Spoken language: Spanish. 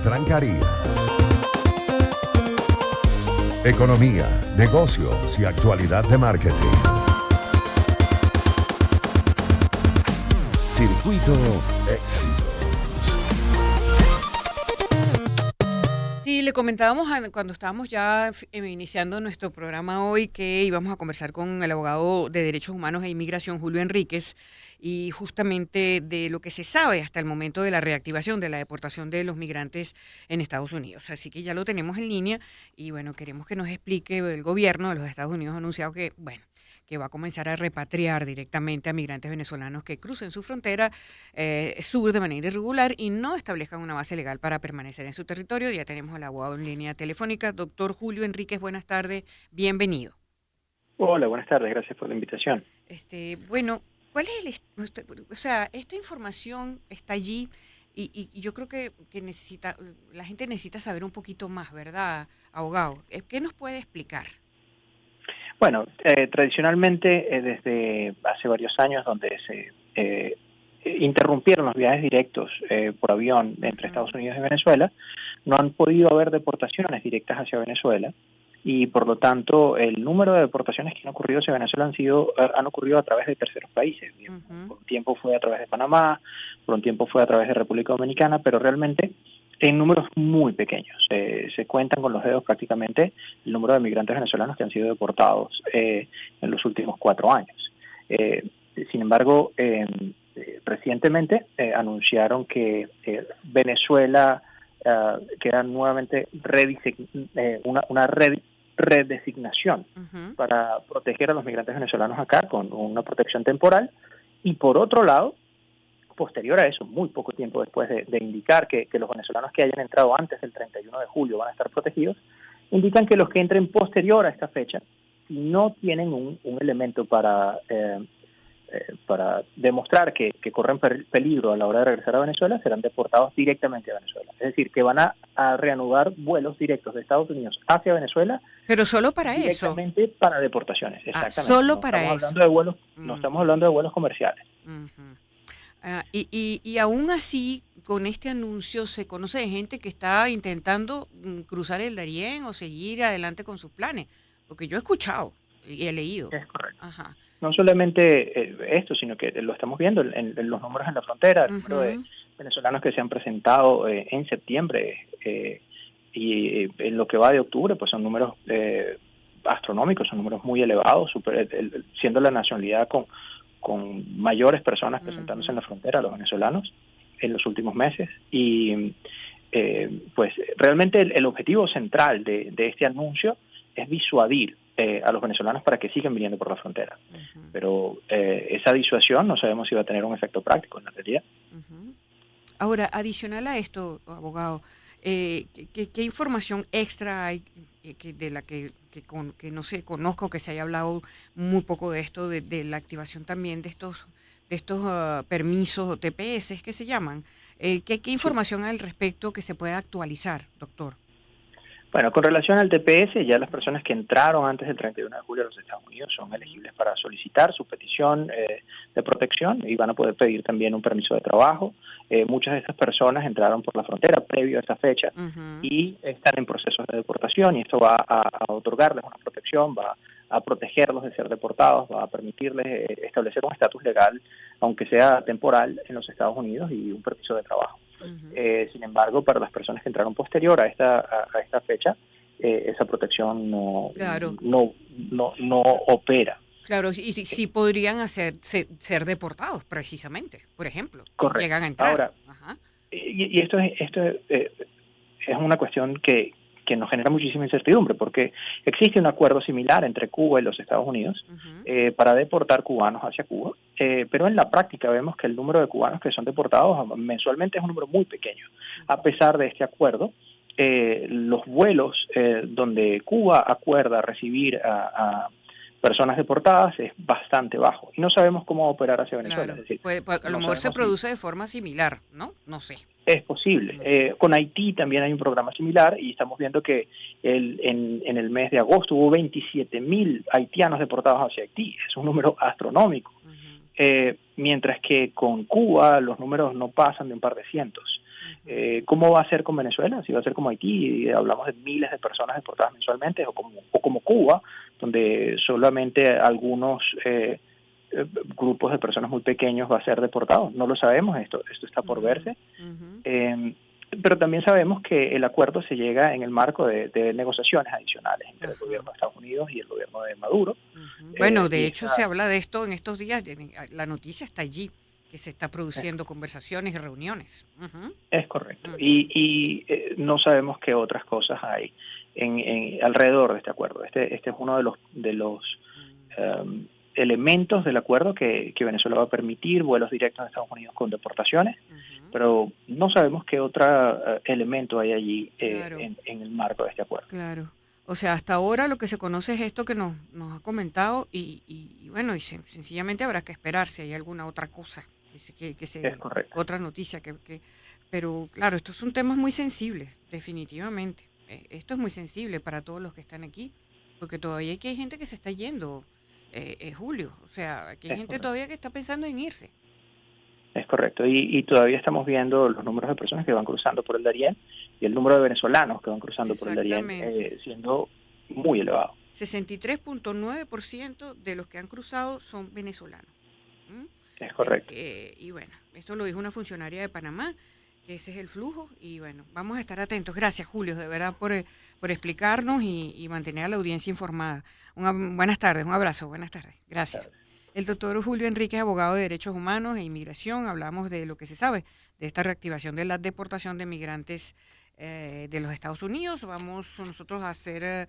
trancaría. Economía, negocios y actualidad de marketing. Circuito Éxitos. Sí, le comentábamos cuando estábamos ya iniciando nuestro programa hoy que íbamos a conversar con el abogado de Derechos Humanos e Inmigración, Julio Enríquez, y justamente de lo que se sabe hasta el momento de la reactivación de la deportación de los migrantes en Estados Unidos. Así que ya lo tenemos en línea y bueno, queremos que nos explique. El gobierno de los Estados Unidos ha anunciado que, bueno, que va a comenzar a repatriar directamente a migrantes venezolanos que crucen su frontera sur de manera irregular y no establezcan una base legal para permanecer en su territorio. Ya tenemos al abogado en línea telefónica, doctor Julio Enríquez. Buenas tardes, bienvenido. Hola, buenas tardes, gracias por la invitación. Bueno, ¿cuál es o sea, esta información está allí y yo creo que la gente necesita saber un poquito más, ¿verdad, abogado? ¿Qué nos puede explicar? Bueno, tradicionalmente desde hace varios años donde se interrumpieron los viajes directos por avión entre Estados Unidos y Venezuela, no han podido haber deportaciones directas hacia Venezuela y por lo tanto el número de deportaciones que han ocurrido hacia Venezuela han ocurrido a través de terceros países. Por un tiempo fue a través de Panamá, por un tiempo fue a través de República Dominicana, pero realmente en números muy pequeños. Se cuentan con los dedos prácticamente el número de migrantes venezolanos que han sido deportados en los últimos 4 años. Sin embargo, recientemente anunciaron que Venezuela queda nuevamente una redesignación para proteger a los migrantes venezolanos acá con una protección temporal y por otro lado, posterior a eso, muy poco tiempo después de indicar que los venezolanos que hayan entrado antes del 31 de julio van a estar protegidos, indican que los que entren posterior a esta fecha, si no tienen un elemento para demostrar que corren peligro a la hora de regresar a Venezuela, serán deportados directamente a Venezuela. Es decir, que van a reanudar vuelos directos de Estados Unidos hacia Venezuela. Pero solo para eso. Directamente para deportaciones, exactamente. Solo para eso. No estamos hablando de vuelos comerciales. Y aún así, con este anuncio se conoce de gente que está intentando cruzar el Darién o seguir adelante con sus planes, porque yo he escuchado y he leído. Es correcto. Ajá. No solamente esto, sino que lo estamos viendo en los números en la frontera, el número de venezolanos que se han presentado en septiembre y en lo que va de octubre, pues son números astronómicos, son números muy elevados, siendo la nacionalidad con mayores personas presentándose en la frontera, los venezolanos, en los últimos meses. Y pues realmente el objetivo central de este anuncio es disuadir a los venezolanos para que sigan viniendo por la frontera. Pero esa disuasión no sabemos si va a tener un efecto práctico en la realidad. Ahora, adicional a esto, abogado, ¿qué información extra hay de la que no se conozca o que se haya hablado muy poco de esto, de la activación también de estos permisos o TPS que se llaman? ¿Qué información hay al respecto que se pueda actualizar, doctor? Bueno, con relación al TPS, ya las personas que entraron antes del 31 de julio a los Estados Unidos son elegibles para solicitar su petición de protección y van a poder pedir también un permiso de trabajo. Muchas de estas personas entraron por la frontera previo a esa fecha y están en procesos de deportación y esto va a otorgarles una protección, va a protegerlos de ser deportados, va a permitirles establecer un estatus legal, aunque sea temporal, en los Estados Unidos y un permiso de trabajo. Sin embargo, para las personas que entraron posterior a esta fecha, esa protección no opera. Claro, y sí podrían ser deportados, precisamente, por ejemplo, correcto. Si llegan a entrar. Ahora, y esto es una cuestión que nos genera muchísima incertidumbre, porque existe un acuerdo similar entre Cuba y los Estados Unidos para deportar cubanos hacia Cuba, pero en la práctica vemos que el número de cubanos que son deportados mensualmente es un número muy pequeño. A pesar de este acuerdo, los vuelos donde Cuba acuerda recibir a personas deportadas es bastante bajo y no sabemos cómo operar hacia Venezuela. Claro. Es decir, a lo mejor se produce de forma similar, ¿no? No sé. Es posible. Con Haití también hay un programa similar y estamos viendo que en el mes de agosto hubo 27,000 haitianos deportados hacia Haití. Es un número astronómico. Mientras que con Cuba los números no pasan de un par de cientos. ¿Cómo va a ser con Venezuela? Si va a ser como Haití, y hablamos de miles de personas deportadas mensualmente, o como Cuba, donde solamente algunos grupos de personas muy pequeños va a ser deportados. No lo sabemos, esto está por verse. Pero también sabemos que el acuerdo se llega en el marco de negociaciones adicionales entre el gobierno de Estados Unidos y el gobierno de Maduro. Bueno, de hecho se habla de esto en estos días, la noticia está allí, que se está produciendo conversaciones y reuniones. Es correcto. Y no sabemos qué otras cosas hay alrededor de este acuerdo. Este es uno de los elementos del acuerdo que Venezuela va a permitir vuelos directos a Estados Unidos con deportaciones, pero no sabemos qué otro elemento hay allí en el marco de este acuerdo. Claro. O sea, hasta ahora lo que se conoce es esto que nos ha comentado y bueno, y sencillamente habrá que esperar si hay alguna otra cosa, Es correcto. otra noticia pero claro, estos son temas muy sensibles, definitivamente. Esto es muy sensible para todos los que están aquí, porque todavía hay gente que se está yendo, Julio. O sea, aquí hay gente todavía que está pensando en irse. Es correcto. Y todavía estamos viendo los números de personas que van cruzando por el Darién y el número de venezolanos que van cruzando por el Darién siendo muy elevado. 63.9% de los que han cruzado son venezolanos. Es correcto. Y bueno, esto lo dijo una funcionaria de Panamá, que ese es el flujo, y bueno, vamos a estar atentos. Gracias, Julio, de verdad, por explicarnos y mantener a la audiencia informada. Buenas tardes, un abrazo, buenas tardes. Gracias. El doctor Julio Enríquez, abogado de Derechos Humanos e Inmigración, hablamos de lo que se sabe de esta reactivación de la deportación de migrantes de los Estados Unidos. Vamos nosotros a hacer